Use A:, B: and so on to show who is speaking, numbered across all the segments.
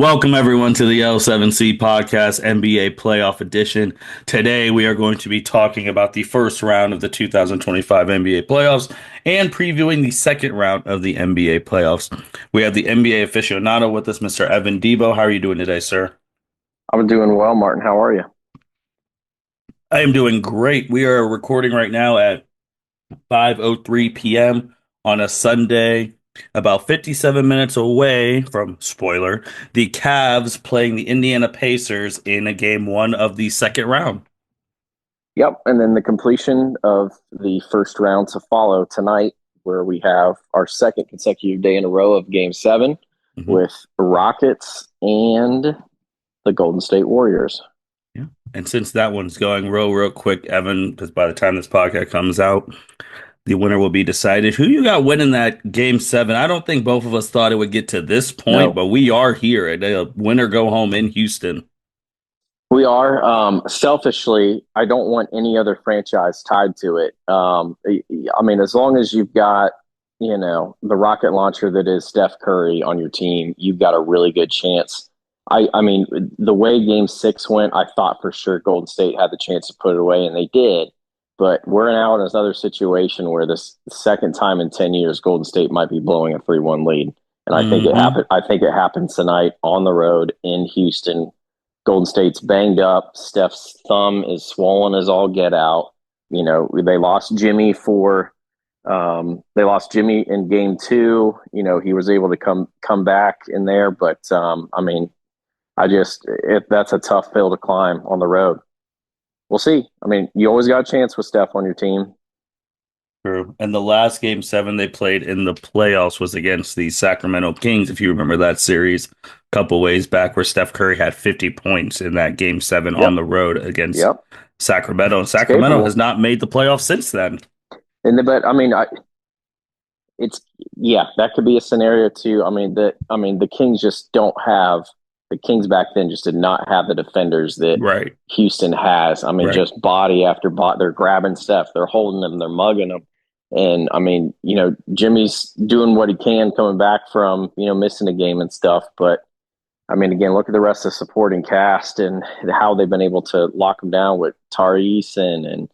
A: Welcome, everyone, to the L7C Podcast NBA Playoff Edition. Today, we are going to be talking about the first round of the 2025 NBA playoffs and previewing the second round of the NBA playoffs. We have the NBA aficionado with us, Mr. Evan Debo. How are you doing today, sir?
B: I'm doing well, Martin. How are you?
A: I am doing great. We are recording right now at 5:03 p.m. on a Sunday, about 57 minutes away from, spoiler, the Cavs playing the Indiana Pacers in a game one of the second round.
B: Yep. And then the completion of the first round to follow tonight, where we have our second consecutive day in a row of game seven
A: Mhm.
B: with Rockets and the Golden State Warriors.
A: Yeah. And since that one's going real quick, Evan, because by the time this podcast comes out, the winner will be decided. Who you got winning that game seven? I don't think both of us thought it would get to this point,
B: No,
A: but we are here. And a winner go home in Houston.
B: we are. Selfishly, I don't want any other franchise tied to it. I mean, as long as you've got, the rocket launcher that is Steph Curry on your team, you've got a really good chance. I mean, the way game six went, I thought for sure Golden State had the chance to put it away, and they did. But we're now in another situation where this second time in 10 years, Golden State might be blowing a 3-1 lead. And I think it
A: Hmm.
B: happened. I think it happens tonight on the road in Houston. Golden State's banged up. Steph's thumb is swollen as all get out. They lost Jimmy they lost Jimmy in game two. He was able to come back in there, but I mean, that's a tough hill to climb on the road. We'll see. I mean, you always got a chance with Steph on your team.
A: True. And the last game seven they played in the playoffs was against the Sacramento Kings, if you remember that series a couple ways back, where Steph Curry had 50 points in that game seven on
B: Yep,
A: the road against
B: yep.
A: Sacramento. And
B: It's
A: Sacramento has
B: capable.
A: not made the playoffs since then.
B: But I mean, it's yeah, that could be a scenario too. I mean the Kings just don't have the Kings back then just did not have the defenders that
A: Right.
B: Houston has. I mean,
A: Right.
B: just body after body, they're grabbing stuff, they're holding them, they're mugging them. And I mean, Jimmy's doing what he can coming back from, missing a game and stuff. But I mean, again, look at the rest of the supporting cast and how they've been able to lock them down with Tari Eason and,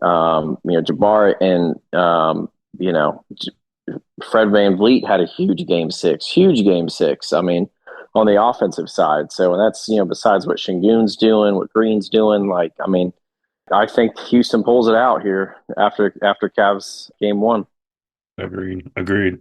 B: Jabari and, you know, Fred VanVleet had a huge game six, huge game six. I mean, on the offensive side. So, and that's, besides what Shingun's doing, what Green's doing, like, I mean, I think Houston pulls it out here after Cavs game one.
A: Agreed. Agreed.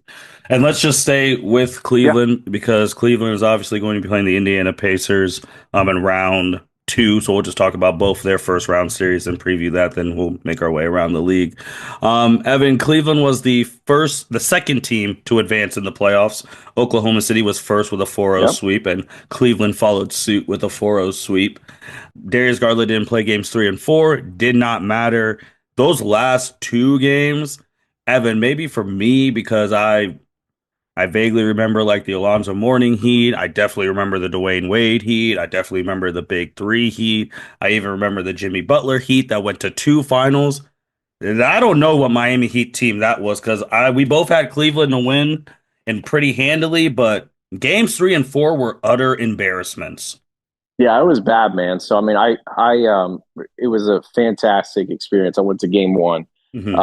A: And let's just stay with
B: Yeah.
A: Cleveland because Cleveland is obviously going to be playing the Indiana Pacers in round two. So we'll just talk about both their first round series and preview that. Then we'll make our way around the league. Evan, Cleveland was the second team to advance in the playoffs. Oklahoma City was first with a 4-0
B: Yep.
A: sweep, and Cleveland followed suit with a 4-0 sweep. Darius Garland didn't play games three and four. Did not matter. Those last two games, Evan, maybe for me because I vaguely remember like the Alonzo Mourning heat. I definitely remember the Dwayne Wade heat. I definitely remember the Big Three heat. I even remember the Jimmy Butler heat that went to two finals. And I don't know what Miami Heat team that was because I we both had Cleveland to win and pretty handily, but games three and four were utter embarrassments.
B: Yeah, it was bad, man. So I mean, it was a fantastic experience. I went to game one,
A: Hmm.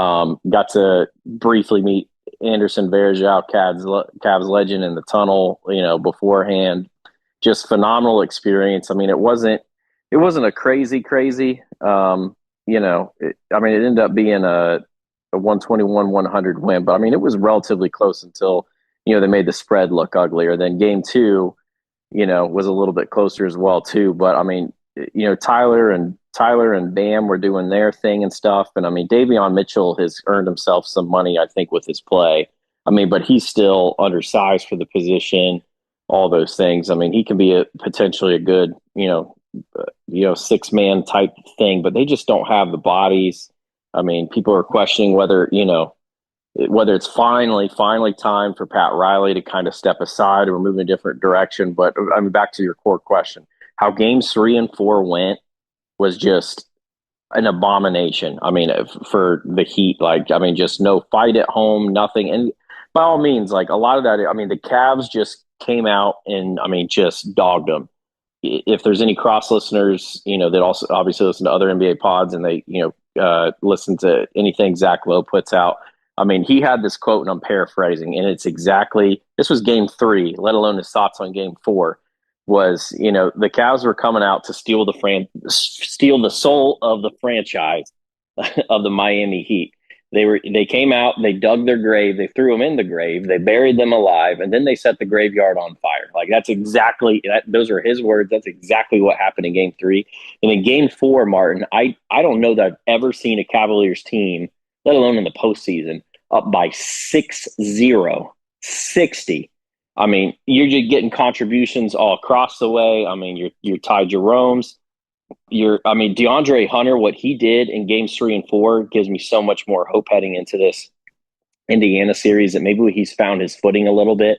B: got to briefly meet Anderson Varejao, Cavs legend in the tunnel, beforehand. Just phenomenal experience. I mean, it wasn't a crazy. I mean, it ended up being a 121-100 win, but I mean, it was relatively close until they made the spread look uglier. Then game two was a little bit closer as well too. But I mean, Tyler and Bam were doing their thing and stuff. And I mean, Davion Mitchell has earned himself some money, I think, with his play. I mean, but he's still undersized for the position. All those things. I mean, he can be potentially a good, 6-man type thing, but they just don't have the bodies. I mean, people are questioning whether it's finally time for Pat Riley to kind of step aside or move in a different direction. But I mean, back to your core question, how games three and four went was just an abomination. I mean, for the Heat, like, I mean, just no fight at home, nothing. And by all means, like a lot of that, I mean, the Cavs just came out and I mean, just dogged them. If there's any cross listeners, that also obviously listen to other NBA pods and they, listen to anything Zach Lowe puts out. I mean, he had this quote, and I'm paraphrasing, and it's exactly this was game 3, let alone his thoughts on game 4. Was the Cavs were coming out to steal the soul of the franchise of the Miami Heat. They came out, they dug their grave, they threw them in the grave, they buried them alive, and then they set the graveyard on fire. Like that's exactly that. Those are his words. That's exactly what happened in Game 3. And in Game 4, Martin, I don't know that I've ever seen a Cavaliers team, let alone in the postseason, up by 6-0, 60. I mean, you're just getting contributions all across the way. I mean, you're Ty Jerome's. DeAndre Hunter, what he did in games 3 and 4 gives me so much more hope heading into this Indiana series that maybe he's found his footing a little bit.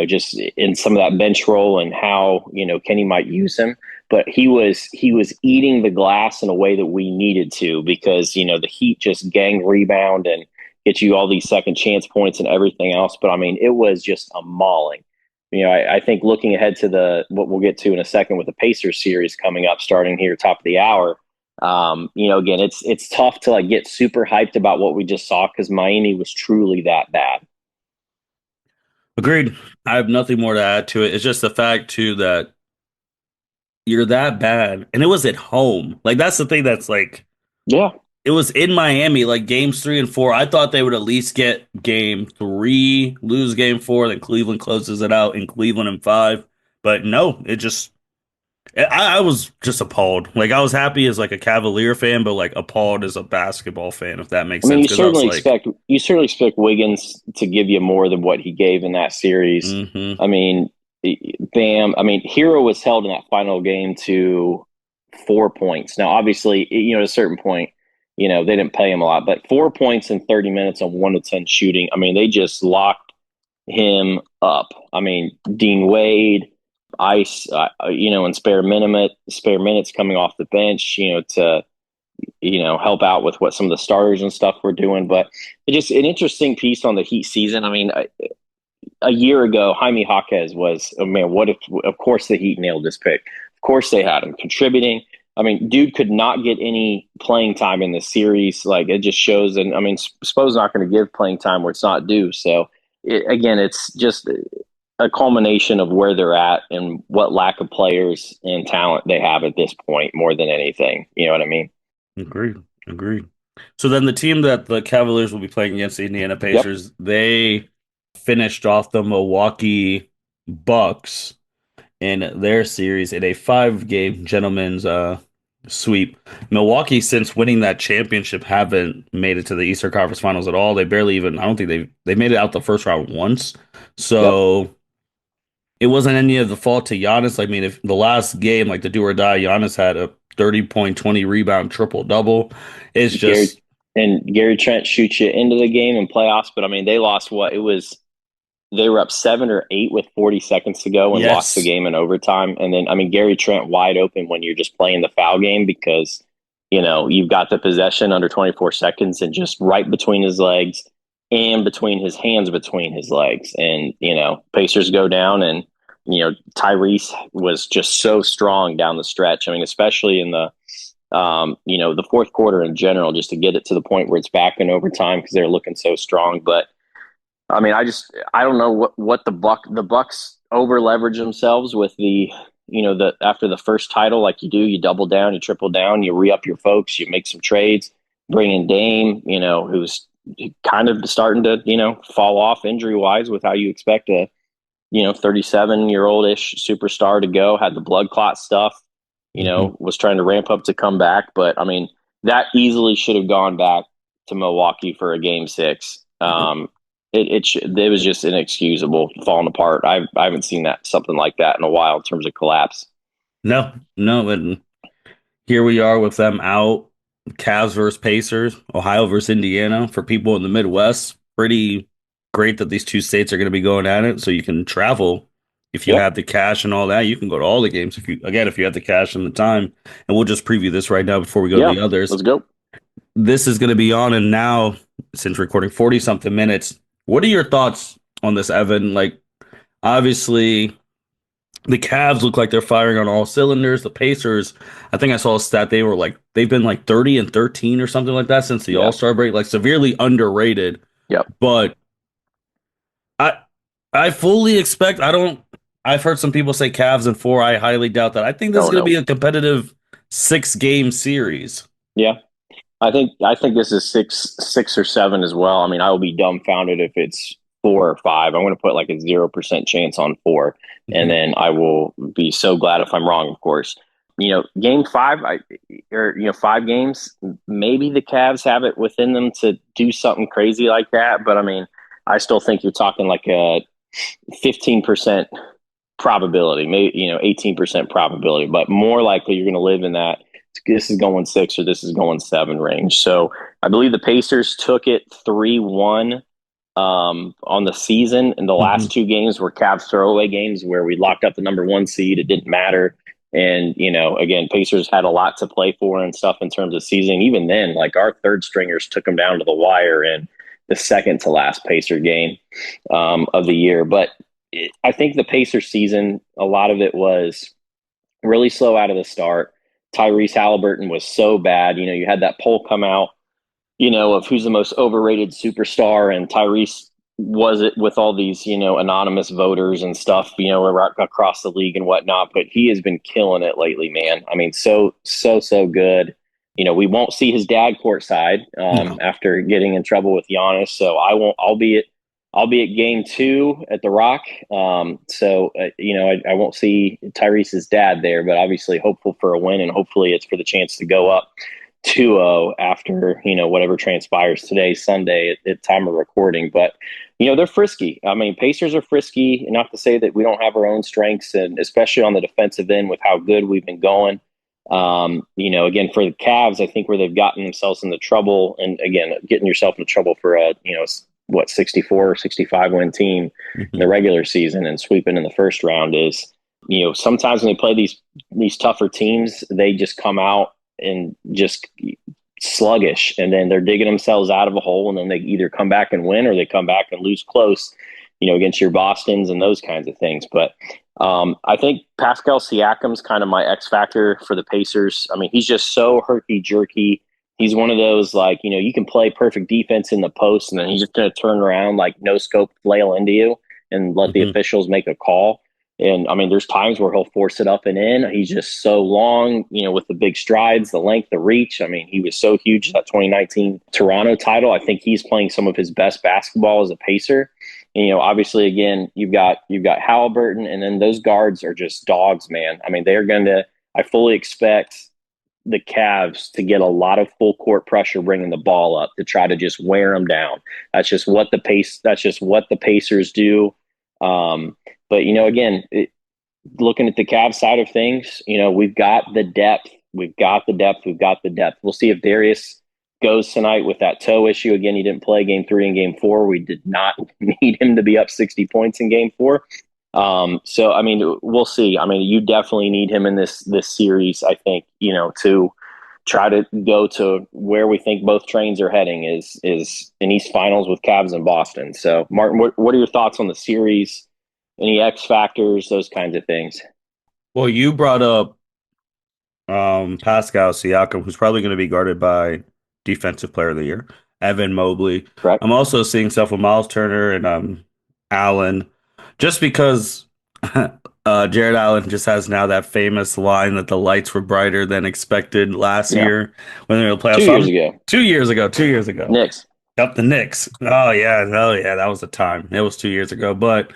B: Just in some of that bench role and how, Kenny might use him. But he was eating the glass in a way that we needed to because, the Heat just gang rebound and get you all these second chance points and everything else. But I mean, it was just a mauling. I think looking ahead to what we'll get to in a second with the Pacers series coming up, starting here top of the hour. Again, it's tough to like get super hyped about what we just saw because Miami was truly that bad.
A: Agreed. I have nothing more to add to it. It's just the fact too that you're that bad, and it was at home. Like that's the thing that's like
B: Yeah,
A: it was in Miami, like games 3 and 4. I thought they would at least get game 3, lose game 4, then Cleveland closes it out in Cleveland in 5. But no, it just I was just appalled. Like I was happy as like a Cavalier fan, but like appalled as a basketball fan, if that makes
B: I mean,
A: sense. Because I was like,
B: you certainly expect Wiggins to give you more than what he gave in that series.
A: mm-hmm.
B: I mean, Bam. I mean, Hero was held in that final game to 4 points. Now, obviously, at a certain point, they didn't pay him a lot, but 4 points in 30 minutes on 1 to 10 shooting. I mean, they just locked him up. I mean, Dean Wade, Ice, and spare minutes coming off the bench, to help out with what some of the starters and stuff were doing. But it's just an interesting piece on the Heat season. I mean, a year ago, Jaime Jaquez was, oh man, what if, of course, the Heat nailed this pick. Of course, they had him contributing. I mean, dude could not get any playing time in this series. Like, it just shows. And I mean, Spo's not going to give playing time where it's not due. So, again, it's just a culmination of where they're at and what lack of players and talent they have at this point more than anything. You know what I mean?
A: Agreed. Agreed. So then the team that the Cavaliers will be playing against the Indiana Pacers, they finished off the Milwaukee Bucks in their series in a 5-game gentleman's sweep. Milwaukee, since winning that championship, haven't made it to the Eastern Conference Finals at all. They barely even, I don't think they made it out the first round once. So it wasn't any of the fault to Giannis. I mean, if the last game, like the do or die, Giannis had a 30-point, 20 rebound triple double. It's just
B: Gary Trent shoots you into the game in playoffs, but I mean they lost what it was. They were up 7 or 8 with 40 seconds to go and lost the game in overtime. And then I mean Gary Trent wide open when you're just playing the foul game because you've got the possession under 24 seconds and just right between his legs and between his hands between his legs. And, Pacers go down and, Tyrese was just so strong down the stretch. I mean, especially in the fourth quarter in general, just to get it to the point where it's back in overtime because they're looking so strong. But I mean, I don't know what the Bucks over leverage themselves with after the first title, like you do, you double down, you triple down, you re-up your folks, you make some trades, bring in Dame, who's kind of starting to, fall off injury wise with how you expect a, 37-year-old ish superstar to go, had the blood clot stuff, was trying to ramp up to come back. But I mean, that easily should have gone back to Milwaukee for a game 6. It was just inexcusable, falling apart. I haven't seen something like that in a while in terms of collapse.
A: No, and here we are with them out. Cavs versus Pacers, Ohio versus Indiana. For people in the Midwest, pretty great that these two states are going to be going at it. So you can travel if you have the cash and all that. You can go to all the games if you have the cash and the time. And we'll just preview this right now before we go to the others.
B: Let's go.
A: This is going to be on, and now since recording 40 something minutes, What are your thoughts on this, Evan? Like, obviously, the Cavs look like they're firing on all cylinders. The Pacers, I think I saw a stat they've been like 30-13 or something like that since the
B: Yeah.
A: All-Star break, like severely underrated.
B: Yep.
A: But I I fully expect I don't I've heard some people say Cavs in four. I highly doubt that. I think this is
B: Oh
A: gonna be
B: no.
A: a competitive 6 game series.
B: Yeah. I think this is six or seven as well. I mean, I will be dumbfounded if it's 4 or 5. I'm going to put like a 0% chance on four, and
A: Mhm.
B: then I will be so glad if I'm wrong. Of course, game five, or 5 games, maybe the Cavs have it within them to do something crazy like that. But I mean, I still think you're talking like a 15% probability, maybe 18% probability, but more likely you're going to live in that this is going 6 or this is going 7 range. So I believe the Pacers took it 3-1 on the season, and the last
A: Mhm.
B: 2 games were Cavs throwaway games where we locked up the number 1 seed. It didn't matter. And, again, Pacers had a lot to play for and stuff in terms of season. Even then, like our third stringers took them down to the wire in the second to last Pacer game of the year. But I think the Pacer season, a lot of it was really slow out of the start. Tyrese Halliburton was so bad. You had that poll come out, of who's the most overrated superstar, and Tyrese was it with all these, anonymous voters and stuff, across the league and whatnot. But he has been killing it lately, man. I mean, so good. We won't see his dad courtside
A: No.
B: after getting in trouble with Giannis. So I won't. I'll be at game 2 at the Rock. I won't see Tyrese's dad there, but obviously hopeful for a win, and hopefully it's for the chance to go up 2-0 after, whatever transpires today, Sunday, at time of recording. But, they're frisky. I mean, Pacers are frisky. Not to say that we don't have our own strengths, and especially on the defensive end with how good we've been going. Again, for the Cavs, I think where they've gotten themselves into trouble, and again, getting yourself into trouble for a, 64 or 65 win team in the
A: Mhm.
B: regular season and sweeping in the first round is, sometimes when they play these tougher teams, they just come out and just sluggish, and then they're digging themselves out of a hole, and then they either come back and win or they come back and lose close, against your Bostons and those kinds of things. But I think Pascal Siakam's kind of my X factor for the Pacers. I mean, he's just so herky jerky. He's one of those, like, you can play perfect defense in the post, and then he's just going to turn around, like, no scope flail into you and let the
A: Mhm.
B: officials make a call. And I mean, there's times where he'll force it up and in. He's just so long, with the big strides, the length, the reach. I mean, he was so huge that 2019 Toronto title. I think he's playing some of his best basketball as a Pacer. And, obviously, again, you've got Halliburton, and then those guards are just dogs, man. I mean, they're going to. I fully expect the Cavs to get a lot of full court pressure bringing the ball up to try to just wear them down. That's just what the pace. That's just what the Pacers do. But again, looking at the Cavs side of things, we've got the depth. We've got the depth. We've got the depth. We'll see if Darius goes tonight with that toe issue. Again, he didn't play game 3 and game 4. We did not need him to be up 60 points in game 4. So I mean, we'll see. I mean, you definitely need him in this series. I think to try to go to where we think both trains are heading is in East Finals with Cavs and Boston. So, Martin, what are your thoughts on the series? Any X factors, those kinds of things?
A: Well, you brought up Pascal Siakam, who's probably going to be guarded by Defensive Player of the Year, Evan Mobley.
B: Correct?
A: I'm also seeing stuff with Miles Turner and Allen, just because Jared Allen just has now that famous line that the lights were brighter than expected last
B: Yeah.
A: year when they were playoffs.
B: 2 years ago,
A: 2 years ago, 2 years ago.
B: Knicks.
A: Up the Knicks. Oh yeah, that was the time. It was 2 years ago, but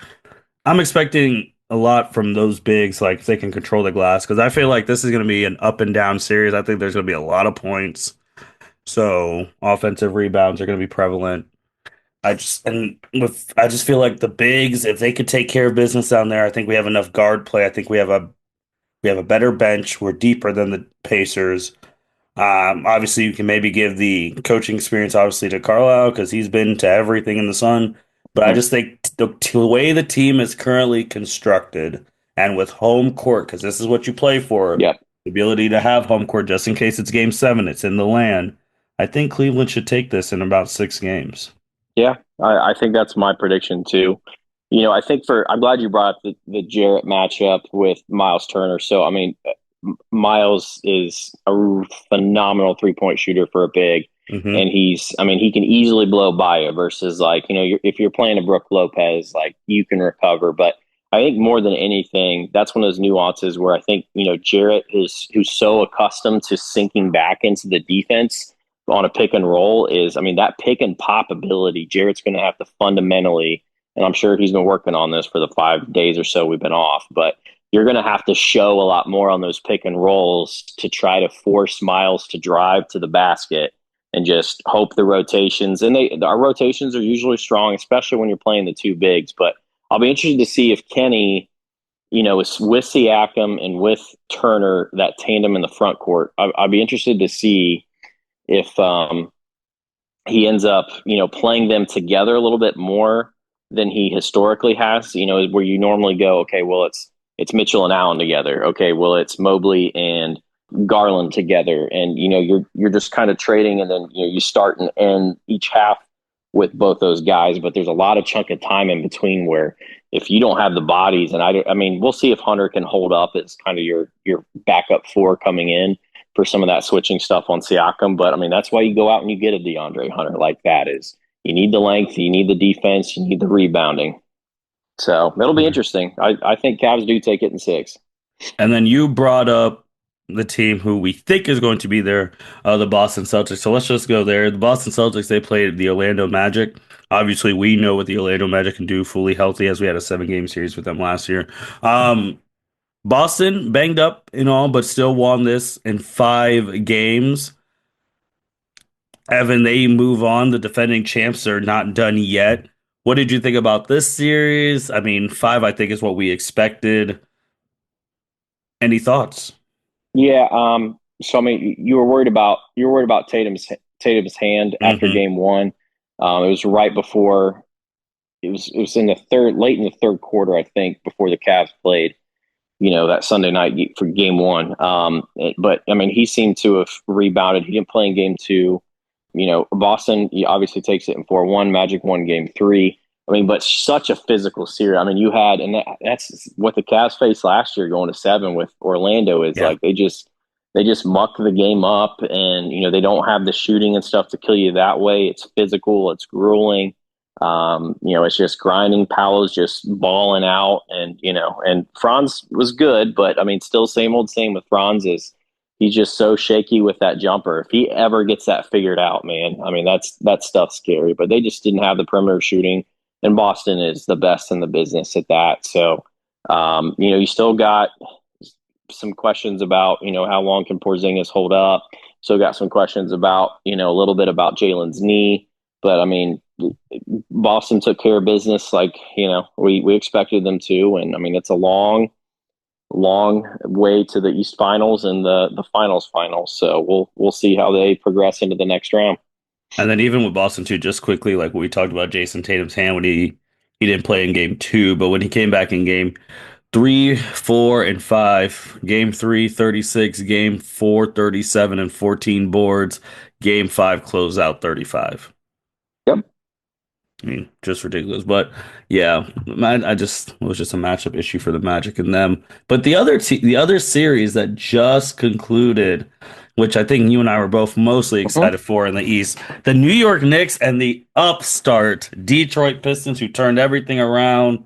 A: I'm expecting a lot from those bigs, like if they can control the glass, because I feel like this is going to be an up and down series. I think there's going to be a lot of points, so offensive rebounds are going to be prevalent. I just feel like the bigs, if they could take care of business down there, I think we have enough guard play. I think we have a better bench. We're deeper than the Pacers. Obviously, you can maybe give the coaching experience, obviously, to Carlisle because he's been to everything in the Sun. But I
B: Mhm.
A: just think the way the team is currently constructed and with home court, because this is what you play for,
B: Yep.
A: the ability to have home court just in case it's game 7, it's in the land. I think Cleveland should take this in about 6 games.
B: Yeah. I think that's my prediction too. I think I'm glad you brought up the Jarrett matchup with Miles Turner. So, I mean, Miles is a phenomenal 3-point shooter for a big.
A: Hmm.
B: And I mean, he can easily blow by you versus like, if you're playing a Brooke Lopez, like you can recover. But I think more than anything, that's one of those nuances where I think, Jarrett who's so accustomed to sinking back into the defense on a pick and roll I mean, that pick and pop ability, Jarrett's going to have to fundamentally, and I'm sure he's been working on this for the 5 days or so we've been off, but you're going to have to show a lot more on those pick and rolls to try to force Miles to drive to the basket and just hope the rotations, and our rotations are usually strong, especially when you're playing the two bigs. But I'll be interested to see if Kenny, with Siakam and with Turner, that tandem in the front court. I'd be interested to see if he ends up, playing them together a little bit more than he historically has. Where you normally go, okay, well, it's Mitchell and Allen together. Okay, well, it's Mobley and Garland together, and you're just kind of trading, and then you start and end each half with both those guys. But there's a lot of chunk of time in between where if you don't have the bodies, and I mean, we'll see if Hunter can hold up as kind of your backup four coming in for some of that switching stuff on Siakam. But I mean, that's why you go out and you get a DeAndre Hunter like that. Is you need the length, you need the defense, you need the rebounding. So it'll be interesting. I think Cavs do take it in six.
A: And then you brought up the team who we think is going to be there, the Boston Celtics. So let's just go there. The Boston Celtics, they played the Orlando Magic. Obviously, we know what the Orlando Magic can do fully healthy, as we had a 7 game series with them last year. Boston banged up and all, but still won this in 5 games. Evan, they move on. The defending champs are not done yet. What did you think about this series? I mean, 5, I think, is what we expected. Any thoughts?
B: Yeah. So I mean, you were worried about Tatum's hand after
A: Hmm.
B: game one. It was right before it was in the late in the third quarter, I think, before the Cavs played. That Sunday night for game one. But I mean, he seemed to have rebounded. He didn't play in game two. Boston he obviously takes it in 4-1. Magic won game three. I mean, but such a physical series. I mean, and that's what the Cavs faced last year going to 7 with Orlando is
A: Yeah.
B: like they just muck the game up, and they don't have the shooting and stuff to kill you that way. It's physical, it's grueling. It's just grinding. Paolo's just balling out, and Franz was good, but I mean, still same old same with Franz is he's just so shaky with that jumper. If he ever gets that figured out, man, I mean, that stuff's scary. But they just didn't have the perimeter shooting, and Boston is the best in the business at that. So, you still got some questions about how long can Porzingis hold up. Still got some questions about a little bit about Jalen's knee, but I mean Boston took care of business like we expected them to, and I mean it's a long way to the East Finals and the finals. So we'll see how they progress into the next round.
A: And then even with Boston too, just quickly, like we talked about Jason Tatum's hand when he didn't play in game 2, but when he came back in game 3, 4, and 5, game 3, 36, game 4, 37, and 14 boards, game 5 closed out 35.
B: Yep.
A: I mean, just ridiculous. But yeah, I just it was just a matchup issue for the Magic and them. But the other series that just concluded, which I think you and I were both mostly
B: Mhm.
A: excited for in the East, the New York Knicks and the upstart Detroit Pistons, who turned everything around.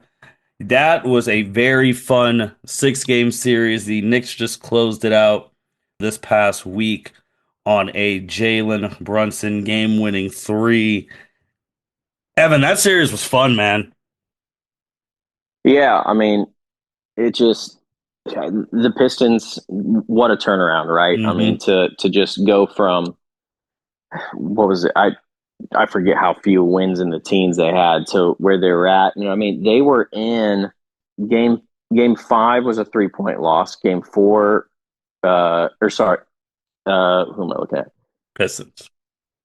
A: That was a very fun 6 game series. The Knicks just closed it out this past week on a Jalen Brunson game-winning three. Evan, that series was fun, man.
B: Yeah, I mean it just the Pistons. What a turnaround, right? I mean
A: Hmm.
B: to just go from what was it? I forget how few wins in the teens they had to where they were at. I mean, they were in game game five was a 3-point loss. Game four, or sorry, who am I looking at?
A: Pistons.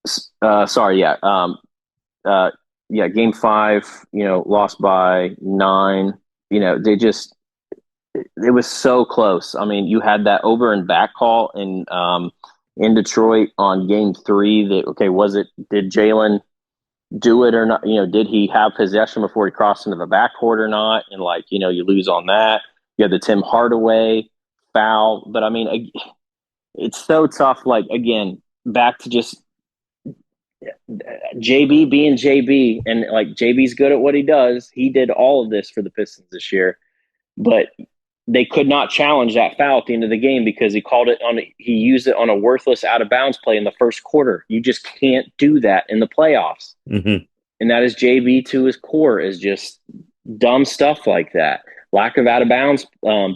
B: Sorry, yeah, uh, yeah, game five, lost by 9. They just it was so close. I mean, you had that over and back call in Detroit on game three. That okay, was it? Did Jalen do it or not? Did he have possession before he crossed into the backcourt or not? And like, you lose on that. You had the Tim Hardaway foul, but I mean, it's so tough. Like again, back to just JB being JB, and like JB's good at what he does. He did all of this for the Pistons this year, but they could not challenge that foul at the end of the game because he used it on a worthless out of bounds play in the first quarter. You just can't do that in the playoffs.
A: Mm-hmm.
B: And that is JB to his core, is just dumb stuff like that. Lack of out of bounds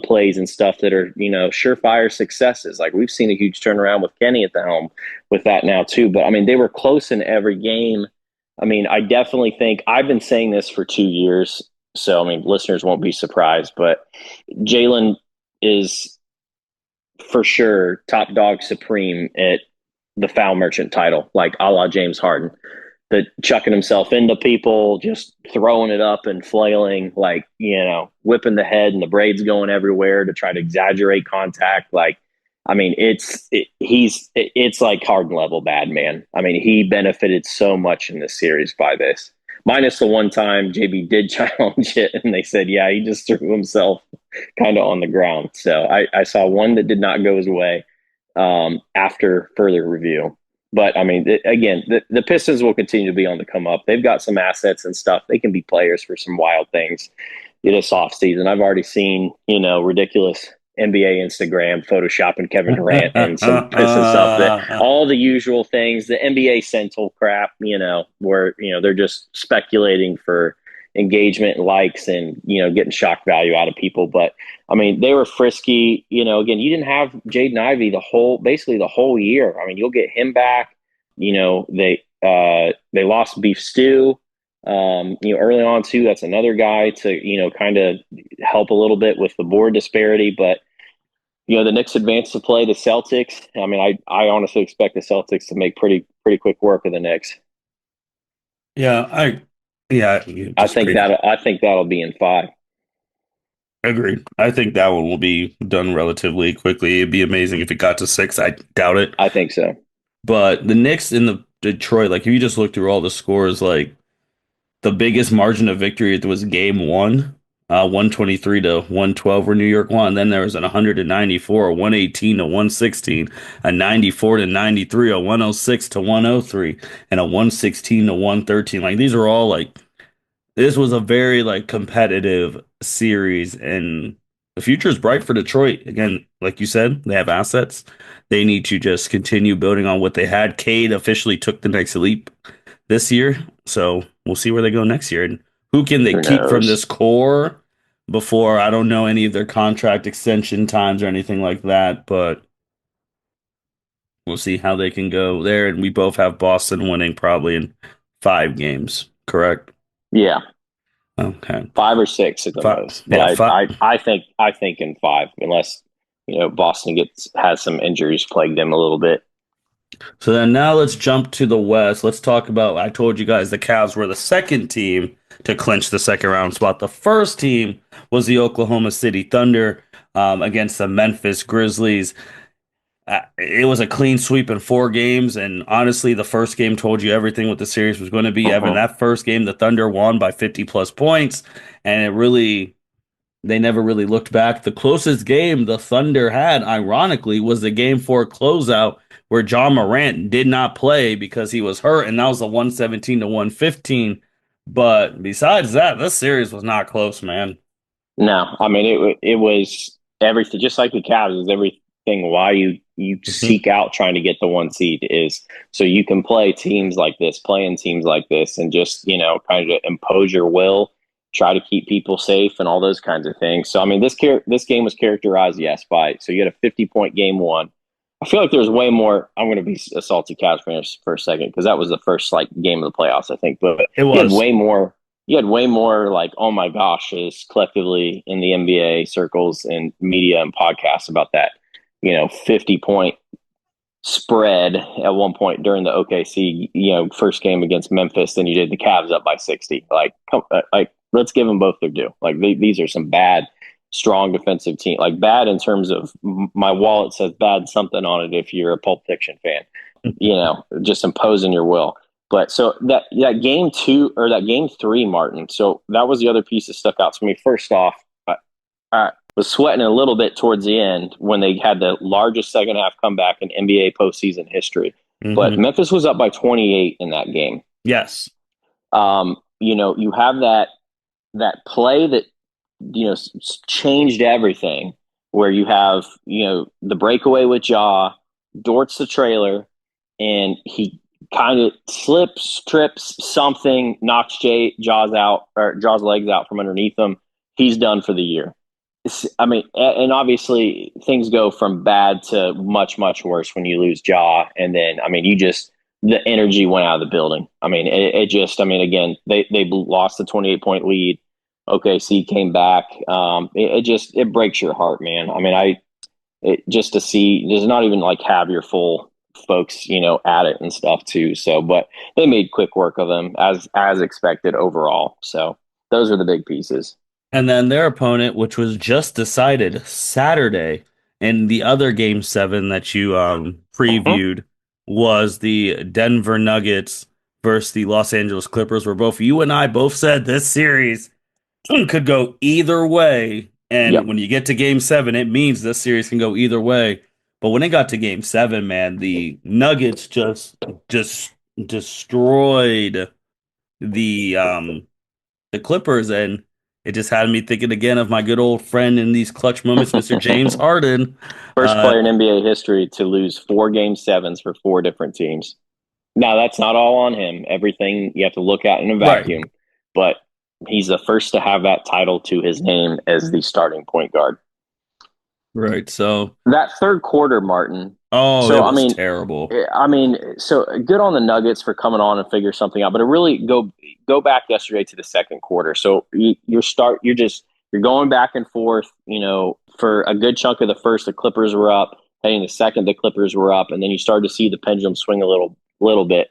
B: plays and stuff that are, surefire successes. Like we've seen a huge turnaround with Kenny at the helm with that now too. But I mean, they were close in every game. I mean, I definitely think I've been saying this for 2 years. So, I mean, listeners won't be surprised, but Jalen is for sure top dog supreme at the foul merchant title, like a la James Harden. The chucking himself into people, just throwing it up and flailing, like, whipping the head and the braids going everywhere to try to exaggerate contact. Like, I mean, it's like Harden level bad, man. I mean, he benefited so much in this series by this. Minus the one time JB did challenge it, and they said, yeah, he just threw himself kind of on the ground. So I saw one that did not go his way after further review. But I mean, again, the Pistons will continue to be on the come up. They've got some assets and stuff. They can be players for some wild things this offseason. I've already seen, ridiculous NBA Instagram photoshopping Kevin Durant and some Pistons stuff, that all the usual things, the NBA Central crap, where, they're just speculating for engagement and likes and, getting shock value out of people. But I mean, they were frisky, again, you didn't have Jaden Ivey basically the whole year. I mean, you'll get him back. They lost Beef Stew, early on too. That's another guy to, kind of help a little bit with the board disparity. But, the Knicks advance to play the Celtics. I mean, I honestly expect the Celtics to make pretty quick work of the Knicks.
A: Yeah, I
B: think that'll be in 5.
A: Agreed. I think that one will be done relatively quickly. It'd be amazing if it got to 6. I doubt it.
B: I think so.
A: But the Knicks in the Detroit, like if you just look through all the scores, like the biggest margin of victory was game 1, 123 to 112 where New York won. Then there was an 194, a 118 to 116, a 94 to 93, a 106 to 103, and a 116 to 113. Like these are all like, this was a very like competitive series, and the future is bright for Detroit. Again, like you said, they have assets. They need to just continue building on what they had. Cade officially took the next leap this year, so we'll see where they go next year. And who can they keep from this core before? I don't know any of their contract extension times or anything like that, but we'll see how they can go there. And we both have Boston winning probably in 5 games, correct?
B: Yeah.
A: Okay.
B: 5 or 6 at the most. But yeah, I think in 5, unless Boston has some injuries plague them a little bit.
A: So then now let's jump to the West. Let's talk about, I told you guys the Cavs were the second team to clinch the second round spot. The first team was the Oklahoma City Thunder against the Memphis Grizzlies. It was a clean sweep in 4 games, and honestly, the first game told you everything what the series was going to be. Evan, that first game, the Thunder won by 50 plus points, and they never really looked back. The closest game the Thunder had, ironically, was the Game 4 closeout where John Morant did not play because he was hurt, and that was a 117 to 115. But besides that, this series was not close, man.
B: No, I mean it was everything, just like the Cavs. Is everything why you seek out trying to get the 1 seed is so you can play teams like this, playing teams like this, and just kind of impose your will, try to keep people safe, and all those kinds of things. So I mean, this game was characterized, yes, by so you had a 50-point game 1. I feel like there's way more. I'm going to be a salty Cavs fan for a second because that was the first game of the playoffs, I think. But
A: it was.
B: You had way more like, oh my gosh, is collectively in the NBA circles and media and podcasts about that 50-point spread at one point during the OKC first game against Memphis. Then you did the Cavs up by 60. Like let's give them both their due. Like these are some bad, strong defensive team. Like bad in terms of my wallet says bad something on it if you're a Pulp Fiction fan. Just imposing your will. But so that game two or that game three, Martin. So that was the other piece that stuck out to me. First off, I was sweating a little bit towards the end when they had the largest second half comeback in NBA postseason history. But
A: Hmm.
B: Memphis was up by 28 in that game.
A: Yes.
B: You have that play that changed everything. Where you have the breakaway with Ja, Dort's the trailer, and he kind of slips, trips, something, knocks Jaws out or Jaws legs out from underneath him. He's done for the year. I mean, and obviously things go from bad to much, much worse when you lose Jaw. And then, I mean, the energy went out of the building. I mean, again, they lost the 28-point lead. OKC came back. It breaks your heart, man. I mean, just to see, does not even like have your full folks, at it and stuff too. So, but they made quick work of them as expected overall. So those are the big pieces.
A: And then their opponent, which was just decided Saturday, in the other game seven that you
B: Mhm.
A: previewed, was the Denver Nuggets versus the Los Angeles Clippers, where both you and I both said this series could go either way. And
B: Yep.
A: when you get to game seven, it means this series can go either way. But when it got to game seven, man, the Nuggets just destroyed the um the Clippers, and it just had me thinking again of my good old friend in these clutch moments, Mr. James Harden.
B: First
A: Uh,
B: player in NBA history to lose four game sevens for four different teams. Now, that's not all on him. Everything you have to look at in a
A: right,
B: vacuum, but he's the first to have that title to his name as the starting point guard.
A: right. So,
B: That third quarter, Martin.
A: oh,
B: So,
A: it was terrible.
B: so good on the Nuggets for coming on and figure something out, but it really go back yesterday to the second quarter. So you're going back and forth. For a good chunk of the first, the Clippers were up. Heading the second, the Clippers were up, and then you started to see the pendulum swing a little bit.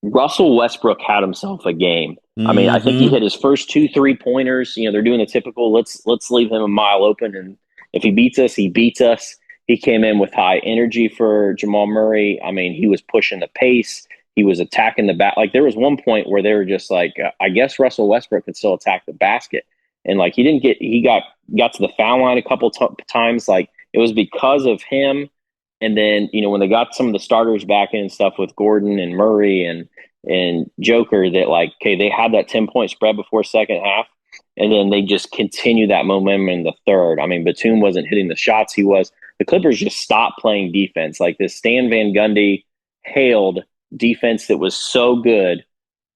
B: Russell Westbrook had himself a game. I mean, I think he
A: Hmm.
B: hit his first two 3-pointers. They're doing the typical let's leave him a mile open, and if he beats us, he beats us. He came in with high energy for Jamal Murray. I mean, he was pushing the pace. He was attacking the back. Like there was one point where they were just like, I guess Russell Westbrook could still attack the basket, and like he got to the foul line a couple times. Like it was because of him. And then when they got some of the starters back in and stuff with Gordon and Murray and Joker, that like, okay, they had that 10-point spread before second half, and then they just continue that momentum in the third. I mean, Batum wasn't hitting the shots he was. The Clippers just stopped playing defense. Like this Stan Van Gundy hailed defense that was so good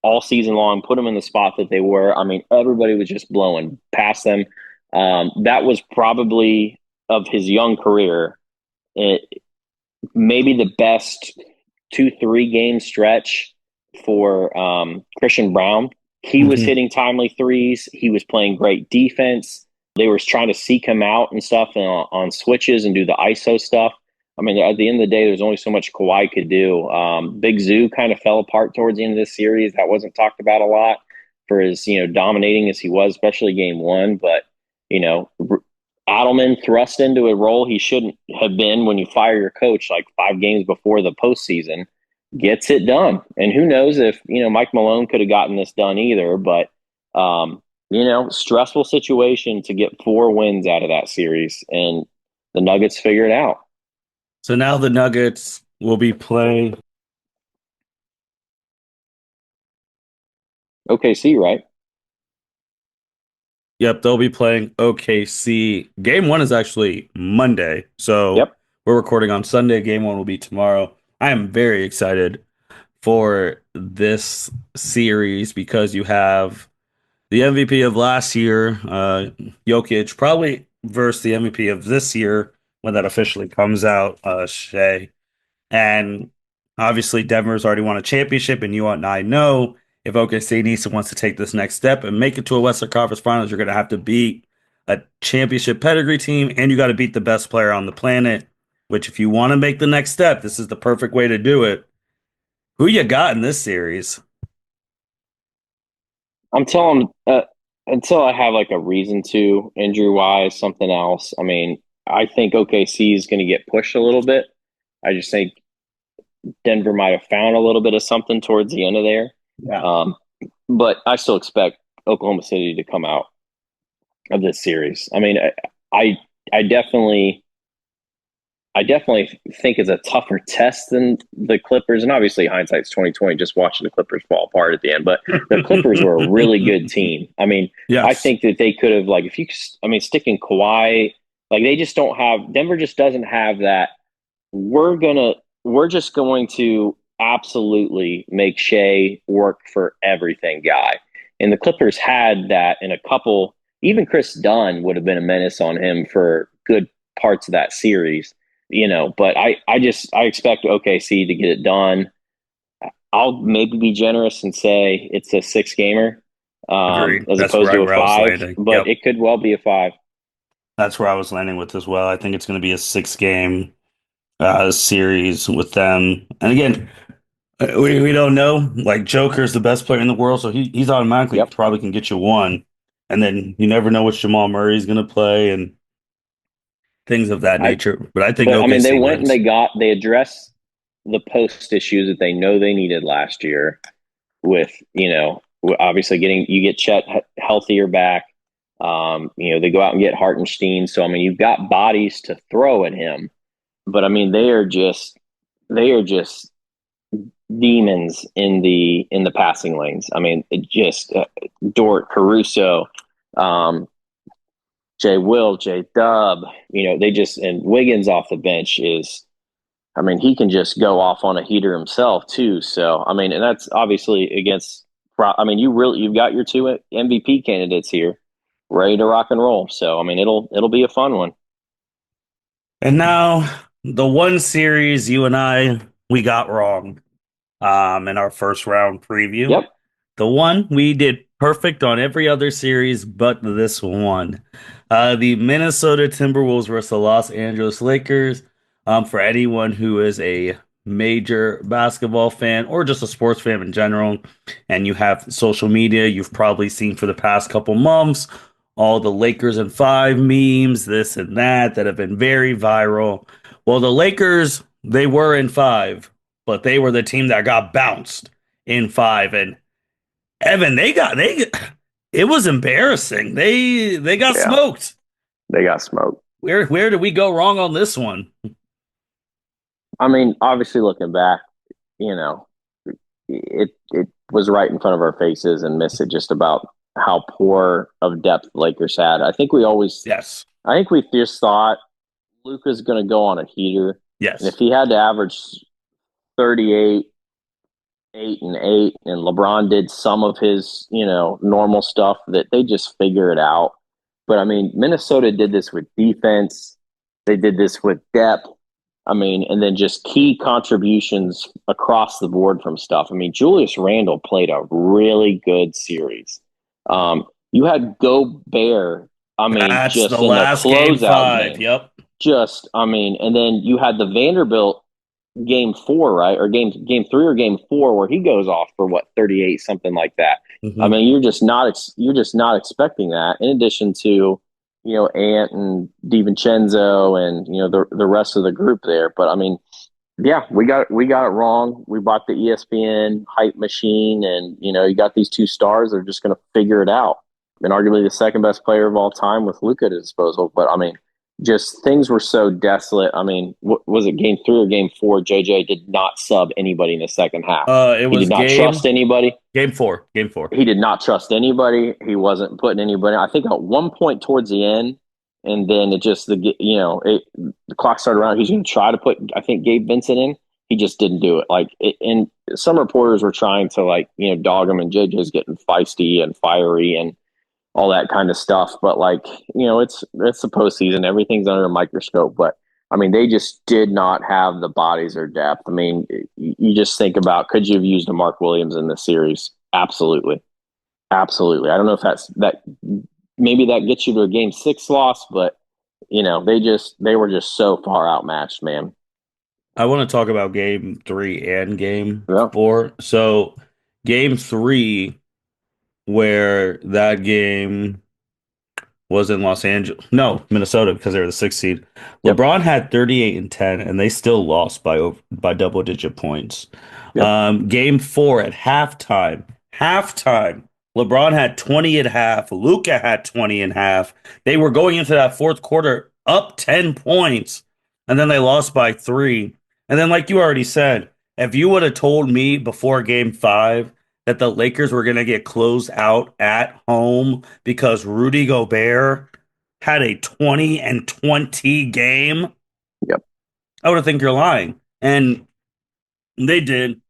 B: all season long, put them in the spot that they were. I mean, everybody was just blowing past them. That was probably of his young career. It, maybe the best 2-3 game stretch for Christian Brown. He was
A: Hmm.
B: hitting timely threes. He was playing great defense. They were trying to seek him out and stuff on switches and do the ISO stuff. I mean, at the end of the day, there's only so much Kawhi could do. Big Zoo kind of fell apart towards the end of this series. That wasn't talked about a lot for his, dominating as he was, especially game one. But, you know, Adelman thrust into a role he shouldn't have been when you fire your coach like 5 games before the postseason. Gets it done. And who knows if, Mike Malone could have gotten this done either. But, stressful situation to get 4 wins out of that series. And the Nuggets figure it out.
A: So now the Nuggets will be playing.
B: OKC, right?
A: Yep, they'll be playing OKC. Game one is actually Monday, so
B: Yep.
A: we're recording on Sunday. Game one will be tomorrow. I am very excited for this series because you have the MVP of last year, Jokic, probably versus the MVP of this year when that officially comes out, Shea. And obviously, Denver's already won a championship, and you and I know if OKC needs to wants to take this next step and make it to a Western Conference Finals, you're going to have to beat a championship pedigree team, and you got to beat the best player on the planet. Which, if you want to make the next step, this is the perfect way to do it. Who you got in this series?
B: I'm telling until I have like a reason to injury wise, something else. I mean, I think OKC is going to get pushed a little bit. I just think Denver might have found a little bit of something towards the end of there.
A: Yeah.
B: Um, but I still expect Oklahoma City to come out of this series. I mean, I, I definitely I definitely think it's a tougher test than the Clippers, and obviously hindsight's 2020. Just watching the Clippers fall apart at the end, but the Clippers were a really good team. I mean, I
A: Yes.
B: think that they could have like if you, I mean, sticking Kawhi, like they just don't have. Denver just doesn't have that. We're gonna, we're just going to absolutely make Shea work for everything, guy. And the Clippers had that in a couple. Even Chris Dunn would have been a menace on him for good parts of that series, you know. But I expect OKC to get it done. I'll maybe be generous and say it's a six gamer,
A: Agreed.
B: as
A: That's
B: opposed
A: right
B: to a
A: where I was
B: five,
A: landing.
B: but
A: Yep.
B: it could well be a five.
A: That's where I was landing with as well. I think it's going to be a 6 game series with them. And again, we don't know. Like Joker's the best player in the world, so he's automatically
B: Yep.
A: probably can get you one. And then you never know what Jamal Murray's going to play and things of that
B: I
A: nature. But I think
B: but I mean they
A: OKC
B: went and
A: wins.
B: they addressed the post issues that they know they needed last year with, you know, obviously getting you get Chet healthier back. You know, they go out and get Hartenstein. So I mean, you've got bodies to throw at him, but I mean, they are just demons in the passing lanes. I mean, it just Dort, Caruso, um, Jay Will, Jay Dub. You know, they just and Wiggins off the bench is. I mean, he can just go off on a heater himself too. So I mean, and that's obviously against. I mean, you've got your two MVP candidates here, ready to rock and roll. So I mean, it'll be a fun one.
A: And now the one series you and I we got wrong in our first round preview.
B: Yep.
A: The one we did perfect on every other series but this one. The Minnesota Timberwolves versus the Los Angeles Lakers. For anyone who is a major basketball fan or just a sports fan in general, and you have social media, you've probably seen for the past couple months all the Lakers in five memes, this and that, that have been very viral. Well, the Lakers, they were in five, but they were the team that got bounced in five. And Evan, it was embarrassing. They got
B: Yeah,
A: smoked.
B: they got smoked.
A: Where did we go wrong on this one?
B: I mean, obviously looking back, you know, it was right in front of our faces and missed it just about how poor of depth Lakers had.
A: Yes.
B: I think we just thought Luka's going to go on a heater, and if
A: Yes.
B: he had to average 38, 8 and 8, and LeBron did some of his, you know, normal stuff, that they just figure it out. But I mean, Minnesota did this with defense. They did this with depth. I mean, and then just key contributions across the board from stuff. I mean, Julius Randle played a really good series. You had Gobert, I mean,
A: That's the
B: just in the
A: last game
B: closeout
A: five.
B: game.
A: Yep.
B: Just, I mean, and then you had the Vanderbilt game four, right? Or game three or game four, where he goes off for what 38, something like that. I
A: Hmm.
B: mean, you're just not expecting that. In addition to, you know, Ant and DiVincenzo and, you know, the rest of the group there. But I mean, yeah, we got it wrong. We bought the ESPN hype machine, and you know, you got these two stars. They're just going to figure it out. And arguably the second best player of all time with Luka at his disposal. But I mean, just things were so desolate. I mean, was it game three or game four? JJ did not sub anybody in the second half.
A: It
B: He did
A: was
B: not trust anybody.
A: game four. Game four.
B: He did not trust anybody. He wasn't putting anybody. I think at one point towards the end, and then it just the clock started around. He's going to try to put I think Gabe Vincent in. He just didn't do it. And some reporters were trying to dog him, and JJ's getting feisty and fiery and all that kind of stuff. But it's the postseason. Everything's under a microscope. But I mean, they just did not have the bodies or depth. I mean, you just think about could you have used a Mark Williams in this series? Absolutely, absolutely. I don't know if that maybe that gets you to a game six loss, but they were just so far outmatched, man.
A: I want to talk about game three and game
B: Yeah,
A: four. So game three, where that game was in Los Angeles. No, Minnesota because they were the sixth seed.
B: Yep.
A: LeBron had 38 and 10, and they still lost by double digit points.
B: Yep.
A: Game four at halftime. Halftime. LeBron had 20 at half. Luka had 20 and half. They were going into that fourth quarter up 10 points, and then they lost by three. And then, like you already said, if you would have told me before game five that the Lakers were going to get closed out at home because Rudy Gobert had a 20 and 20 game,
B: Yep.
A: I would have think you're lying. And they did.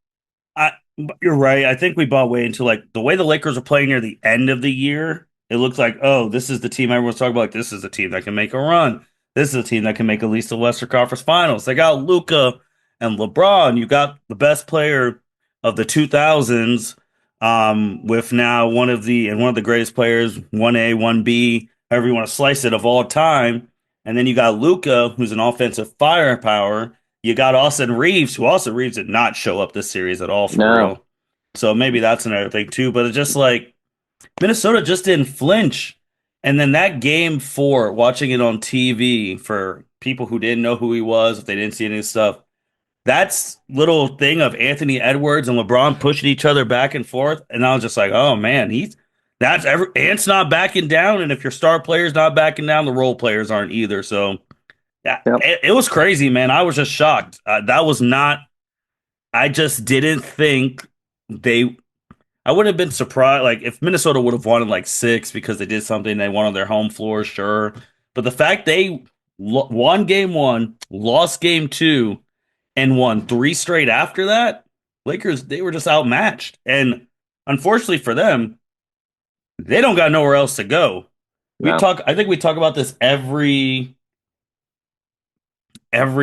A: You're right. I think we bought way into like the way the Lakers are playing near the end of the year. It looks like, oh, this is the team everyone's talking about. Like, this is the team that can make a run. This is a team that can make at least the Western Conference Finals. They got Luka and LeBron. You got the best player of the 2000s, with now one of the greatest players, 1A, 1B, however you want to slice it, of all time. And then you got Luka, who's an offensive firepower. You got Austin Reeves, who Austin Reeves did not show up this series at all for
B: No.
A: real. So maybe that's another thing too. But it's just like Minnesota just didn't flinch. And then that game four, watching it on TV for people who didn't know who he was, if they didn't see any of his stuff, that's little thing of Anthony Edwards and LeBron pushing each other back and forth. And I was just like, oh man, Ant's not backing down. And if your star player's not backing down, the role players aren't either. So yeah,
B: Yep.
A: it was crazy, man. I was just shocked. That was not. I just didn't think they. I would have been surprised, like if Minnesota would have won in like six because they did something they won on their home floor, sure. But the fact they won game one, lost game two, and won three straight after that, Lakers they were just outmatched. And unfortunately for them, they don't got nowhere else to go.
B: No.
A: I think we talk about this every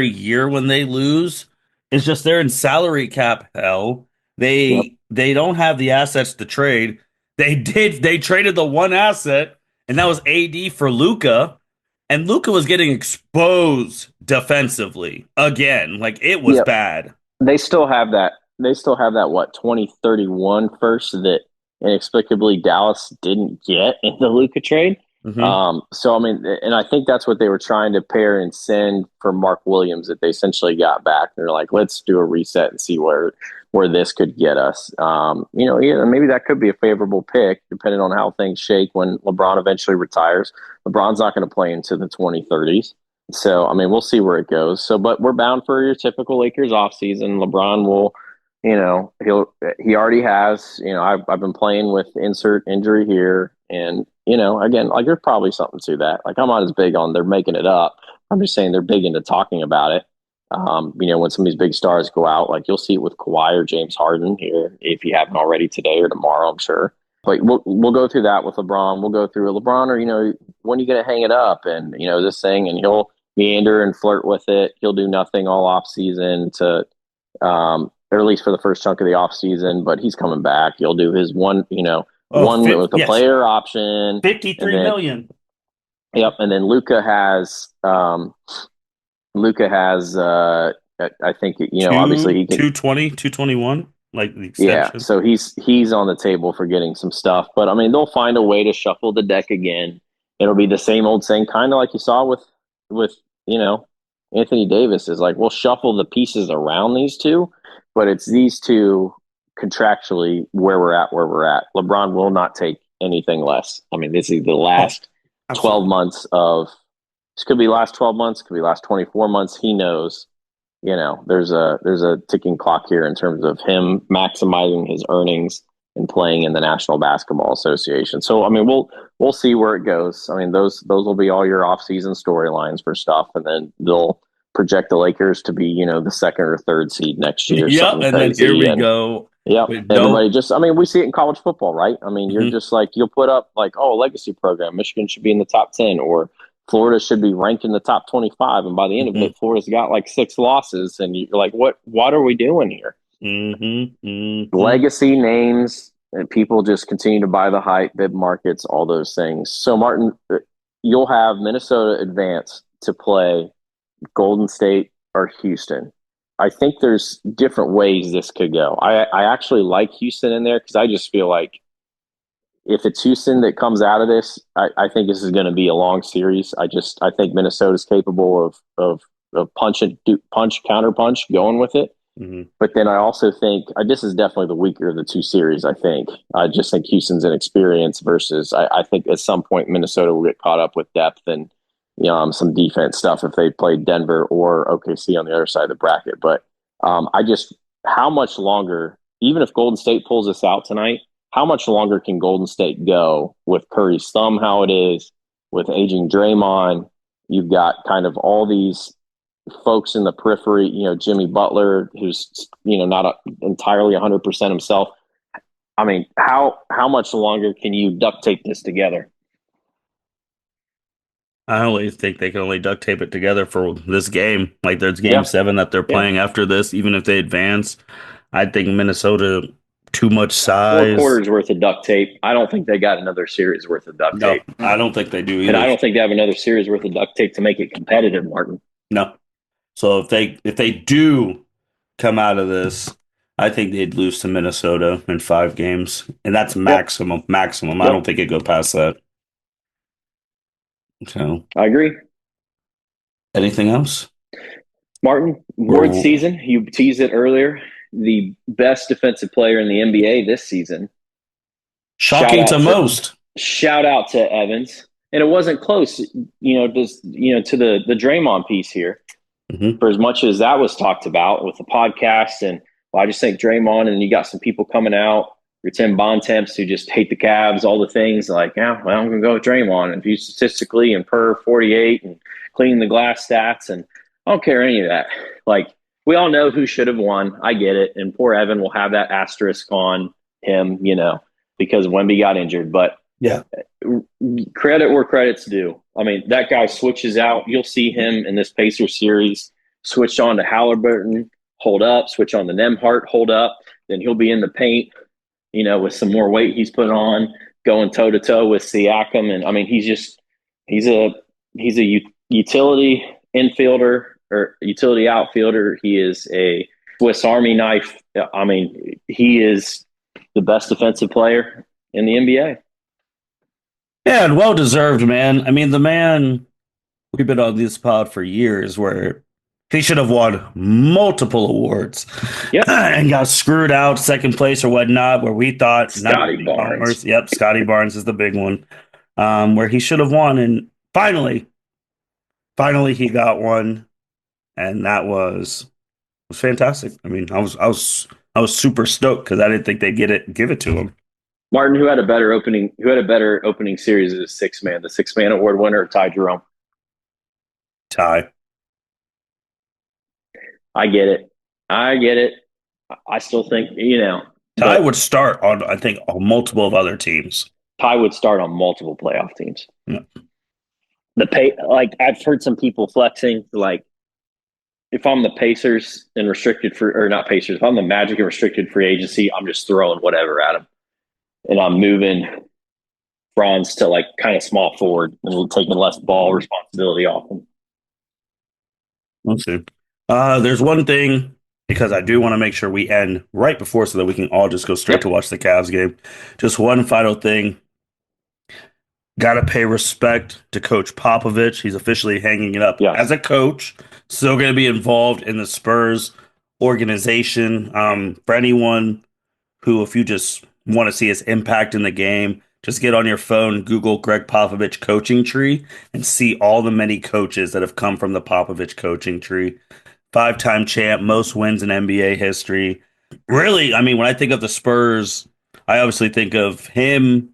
A: year when they lose. It's just they're in salary cap hell.
B: Yep.
A: They don't have the assets to trade. They traded the one asset, and that was AD for Luca. And Luca was getting exposed defensively again. Like it was
B: Yep.
A: bad.
B: They still have that. They still have that, what, 2031 first that inexplicably Dallas didn't get in the Luka trade.
A: Hmm.
B: So, I mean, and I think that's what they were trying to pair and send for Mark Williams that they essentially got back. They're like, let's do a reset and see where this could get us. Yeah, maybe that could be a favorable pick depending on how things shake when LeBron eventually retires. LeBron's not going to play into the 2030s. So, I mean, we'll see where it goes. So, but we're bound for your typical Lakers offseason. LeBron will, he already has, I've been playing with insert injury here. And, again, like there's probably something to that. Like I'm not as big on they're making it up. I'm just saying they're big into talking about it. When some of these big stars go out, like you'll see it with Kawhi or James Harden here, if you haven't already today or tomorrow, I'm sure. But we'll go through that with LeBron. We'll go through LeBron, or when are you going to hang it up, and this thing, and he'll meander and flirt with it. He'll do nothing all off season or at least for the first chunk of the off season. But he's coming back. He'll do his one with the
A: Yes,
B: player option,
A: 53 million.
B: yep, and then Luca has I think obviously he can
A: 220, 221, like the
B: yeah,
A: extension.
B: so he's on the table for getting some stuff, but I mean they'll find a way to shuffle the deck again. It'll be the same old thing, kind of like you saw with you know Anthony Davis is like we'll shuffle the pieces around these two, but it's these two contractually where we're at. LeBron will not take anything less. I mean, this is the
A: Oh,
B: last 12
A: absolutely.
B: months of this could be last 12 months, could be last 24 months. He knows there's a ticking clock here in terms of him maximizing his earnings and playing in the National Basketball Association. So I mean, we'll see where it goes. I mean, those will be all your off-season storylines for stuff, and then they'll project the Lakers to be the second or third seed next year,
A: Yep,
B: something
A: and then here
B: crazy.
A: we
B: And
A: go
B: yep,
A: with
B: everybody
A: no.
B: just I mean, we see it in college football, right? I mean, you're
A: Mhm,
B: just like you'll put up like, oh, a legacy program, Michigan should be in the top 10, or Florida should be ranked in the top 25, and by the end of
A: mhm,
B: it, Florida's got like six losses, and you're like, what are we doing here?
A: mhm, mhm.
B: Legacy names, and people just continue to buy the hype, bid markets, all those things. So, Martin, you'll have Minnesota advance to play Golden State or Houston. I think there's different ways this could go. I actually like Houston in there because I just feel like if it's Houston that comes out of this, I think this is going to be a long series. I think Minnesota's capable of punch counter punch going with it.
A: Mhm.
B: But then I also think this is definitely the weaker of the two series. I just think Houston's inexperience versus I think at some point Minnesota will get caught up with depth and some defense stuff if they played Denver or OKC on the other side of the bracket. But I just how much longer, even if Golden State pulls this out tonight, how much longer can Golden State go with Curry's thumb how it is, with aging Draymond? You've got kind of all these folks in the periphery, Jimmy Butler, who's, not entirely 100% himself. I mean, how much longer can you duct tape this together?
A: I only think they can only duct tape it together for this game. Like there's game
B: Yeah,
A: 7 that they're
B: yeah.
A: playing after this, even if they advance. I think Minnesota too much
B: Four
A: size.
B: quarters worth of duct tape. I don't think they got another series worth of duct
A: No,
B: tape.
A: I don't think they do
B: And I
A: either.
B: don't think they have another series worth of duct tape to make it competitive, Martin.
A: No. So if they do come out of this, I think they'd lose to Minnesota in 5 games, and that's
B: Yep.
A: maximum. Maximum. I don't
B: Yep.
A: think it'd go past that. So,
B: I agree.
A: anything else?
B: Martin, word
A: Or
B: season. You teased it earlier. The best defensive player in the NBA this season. Shout
A: shocking to
B: out to
A: most.
B: shout out to Evans. And it wasn't close, to the Draymond piece here.
A: Hmm.
B: For as much as that was talked about with the podcast, and well, I just think Draymond, and you got some people coming out, your Tim Bontemps who just hate the Cavs, all the things like, yeah, well, I'm going to go with Draymond and view statistically and per 48 and cleaning the glass stats, and I don't care any of that. Like we all know who should have won. I get it, and poor Evan will have that asterisk on him, because Wemby got injured, but
A: Yeah.
B: credit where credit's due. I mean, that guy switches out. You'll see him in this Pacer series switch on to Halliburton, hold up, switch on to Nemhart, hold up. Then he'll be in the paint, with some more weight he's put on, going toe to toe with Siakam. And I mean, he's a utility infielder or utility outfielder. He is a Swiss Army knife. I mean, he is the best defensive player in the NBA.
A: Yeah, and well deserved, man. I mean, the man, we've been on this pod for years where he should have won multiple awards
B: Yep.
A: and got screwed out second place or whatnot, where we thought
B: Scotty Barnes.
A: Yep, Scotty Barnes is the big one, where he should have won. And finally he got one. And that was fantastic. I mean, I was super stoked because I didn't think they'd give it to him.
B: Martin, who had a better opening series as a the 6 man award winner, Ty Jerome.
A: Ty.
B: I get it. I still think,
A: Ty
B: but
A: would start on, I think, on multiple of other teams.
B: Ty would start on multiple playoff teams.
A: Yeah.
B: Like I've heard some people flexing, like if I'm the Pacers and or not Pacers, if I'm the Magic and restricted free agency, I'm just throwing whatever at them. And I'm moving Franz to like kind of small forward and taking less ball responsibility off him.
A: Let's see. There's one thing because I do want to make sure we end right before so that we can all just go straight to watch the Cavs game. Just one final thing. Got to pay respect to Coach Popovich. He's officially hanging it up as a coach. Still going to be involved in the Spurs organization. For anyone who, if you just want to see his impact in the game, just get on your phone, Google Greg Popovich coaching tree, and see all the many coaches that have come from the Popovich coaching tree. 5-time champ, most wins in NBA history. Really, I mean, when I think of the Spurs, I obviously think of him,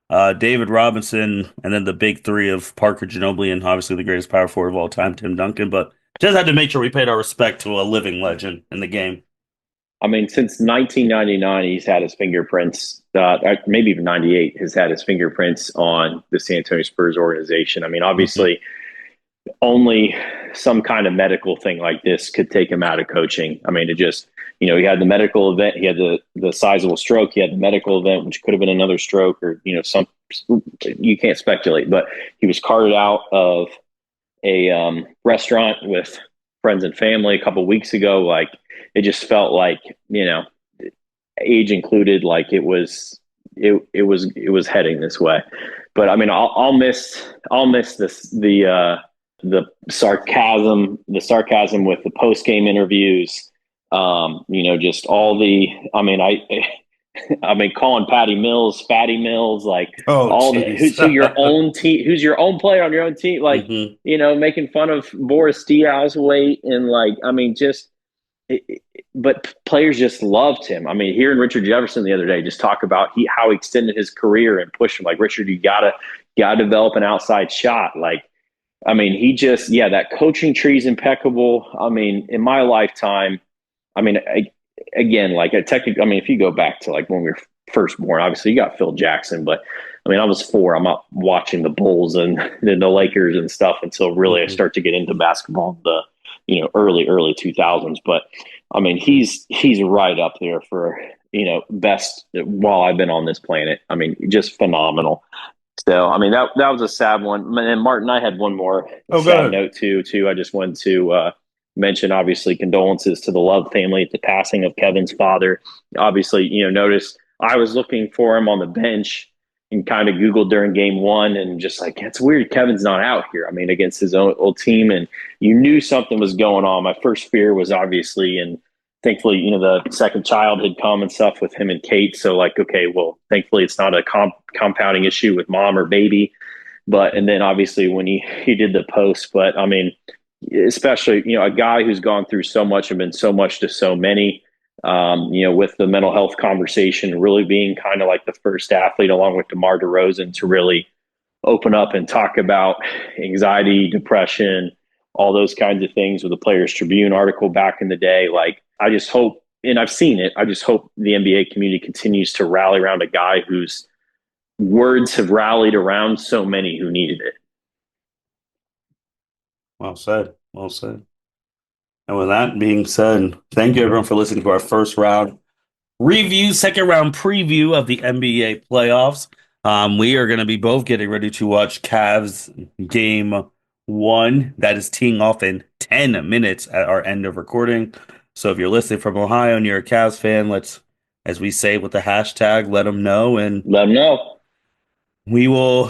A: David Robinson, and then the big three of Parker Ginobili and obviously the greatest power forward of all time, Tim Duncan. But just had to make sure we paid our respect to a living legend in the game.
B: I mean, since 1999, he's had his fingerprints, maybe even 98, has had his fingerprints on the San Antonio Spurs organization. I mean, obviously, only some kind of medical thing like this could take him out of coaching. I mean, he had the medical event, he had the sizable stroke, he had the medical event, which could have been another stroke or, you can't speculate, but he was carted out of a restaurant with friends and family a couple of weeks ago. Like, it just felt like, age included, like it was it was heading this way. But I mean, I'll miss the sarcasm with the post game interviews. Just all the. I mean, I mean, calling Patty Mills, Fatty Mills, like all the
A: jeez.
B: who your own team, who's your own player on your own team, like
A: Mhm.
B: making fun of Boris Diaw's weight and like, I mean, just. But players just loved him. I mean, hearing Richard Jefferson the other day just talk about how he extended his career and pushed him, like, Richard, you gotta develop an outside shot. Like, I mean, that coaching tree is impeccable. I mean, in my lifetime, I mean, again, like, technically, I mean, if you go back to like when we were first born, obviously you got Phil Jackson, but I mean, I was 4. I'm not watching the Bulls and then the Lakers and stuff until really I start to get into basketball, the early 2000s. But I mean, he's right up there for best while I've been on this planet. I mean, just phenomenal. So I mean, that was a sad one. And Martin, I had one more sad note too. I just wanted to mention, obviously, condolences to the Love family at the passing of Kevin's father. Obviously, notice I was looking for him on the bench and kind of Googled during game 1 and just like, it's weird Kevin's not out here. I mean, against his own old team, and you knew something was going on. My first fear was obviously, and thankfully, the second child had come and stuff with him and Kate. So like, okay, well, thankfully it's not a compounding issue with mom or baby. But, and then obviously when he did the post, but I mean, especially, a guy who's gone through so much and been so much to so many, with the mental health conversation, really being kind of like the first athlete along with DeMar DeRozan to really open up and talk about anxiety, depression, all those kinds of things with the Players Tribune article back in the day. Like, I just hope, and I've seen it, I just hope the NBA community continues to rally around a guy whose words have rallied around so many who needed it.
A: Well said. Well said. And with that being said, thank you everyone for listening to our first round review, second round preview of the NBA playoffs. We are going to be both getting ready to watch Cavs game 1. That is teeing off in 10 minutes at our end of recording. So if you're listening from Ohio and you're a Cavs fan, let's, as we say with the hashtag, let them know. And
B: let them know.
A: We will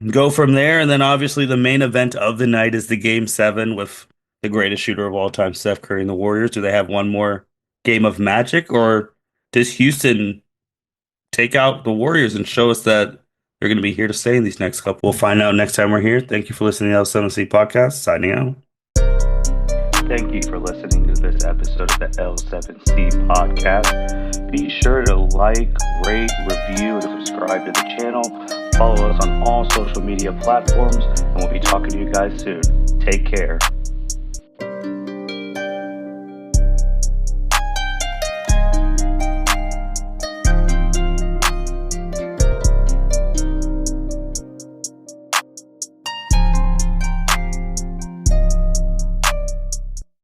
A: go from there. And then obviously the main event of the night is the game 7 with the greatest shooter of all time, Steph Curry and the Warriors. Do they have one more game of magic, or does Houston take out the Warriors and show us that they're going to be here to stay in these next couple? We'll find out next time we're here. Thank you for listening to the L7C podcast. Signing out. Thank you for listening to this episode of the L7C podcast. Be sure to like, rate, review, and subscribe to the channel. Follow us on all social media platforms, and we'll be talking to you guys soon. Take care.